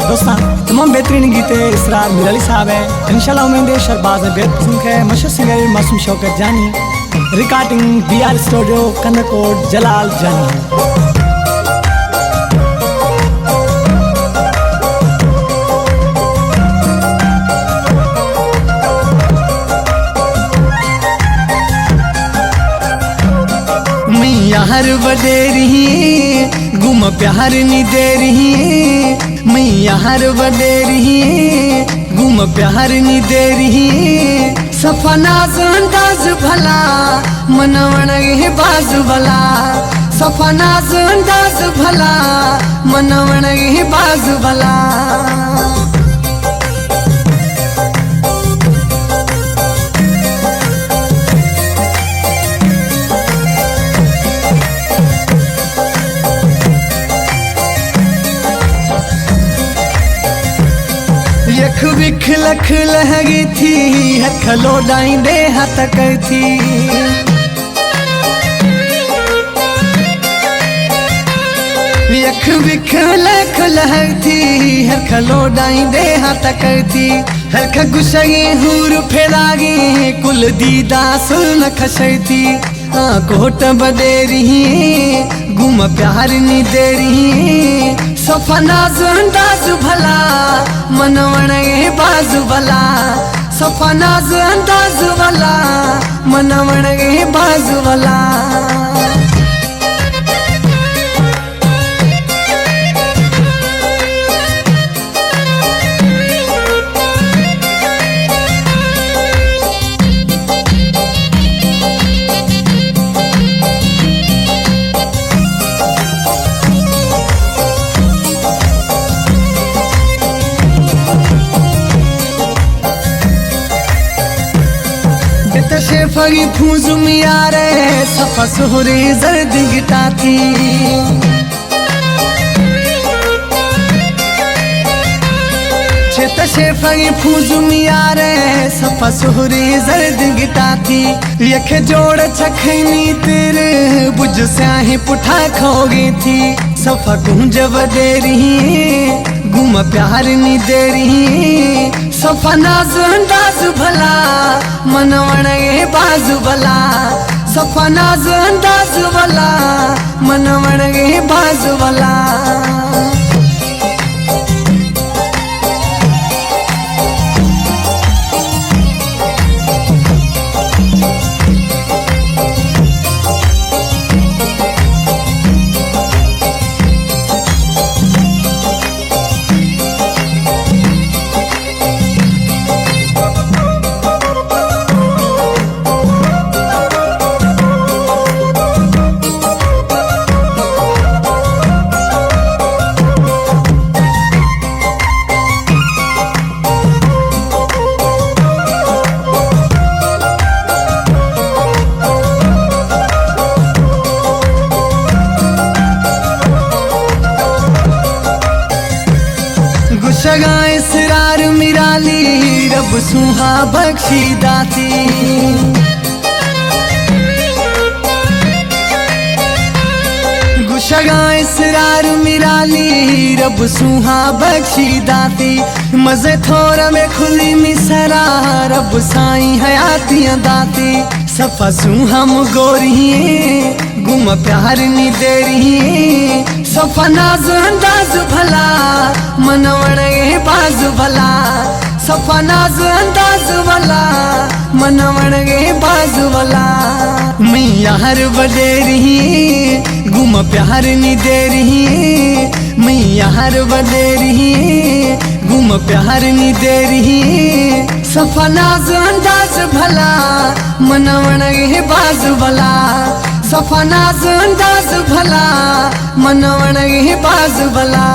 दोस्तां तमाम बेहतरीन गीते इसरार मीर अली साहब है। इंशाल्लाह उम्मीद है शरबाज बेहद पसंद है। मशहूर सिंगर मासूम शौकत जानी, रिकॉर्डिंग BR स्टूडियो कंदकोट जलाल जानी। यार वडेरी गुम प्यार नी दे रही, मैं यार वडेरी गुम प्यार नी दे रही। सफा नाज अंदाज भला मनवण है बाज भला, सफा नाज अंदाज भला मनवण है बाज भला। यख विख लख लहगी थी हथ लोडाइंदे हथ कर थी। यख विख लख लहग थी हथ लोडाइंदे हथ कर थी। हरख गुसगे हूर फेरागी कुल दीदा सुन खसई थी। कोट बदे रही गुम प्यार नी दे रही। सफा नाज अंदाज भला मनवण है बाज भला, सफा नाज अंदाज भला मनवण है बाज भला। शेफगी फूजुम यारे सफा सोहरे जर्द गिटा थी। चेत शेफगी फूजुम यारे सफा सोहरे जर्द गिटा थी। यख जोड़ छखनी तेरे बुझ स्याही पुठा खोगी थी। सफा कुंज वडे रही गुम प्यार नी दे रही। सफा नाज अंदाज भला मनवण है बाज भला, सफा नाज अंदाज भला मनवण है बाज भला। गुशगा इसरार मिराली रब सुहा बख्शी दाती। गुशगा इसरार मिराली रब सुहा बख्शी दाती। मजे थोर में खुली मिसरा रब साईं हयातियां दाती। सफा सुहा मुगोरी गुम प्यार नी दे रही। सफा नाज अंदाज भला मनवण है बाज भला, सफा नाज अंदाज भला मनवण है बाज भला। मैं यार वडे रही गुम प्यार नी दे रही। मैं यार वडे रही गुम प्यार नी दे रही। सफा नाज अंदाज भला मनवण है बाज भला, सफा नाज अंदाज भला मनवण है बाज भला।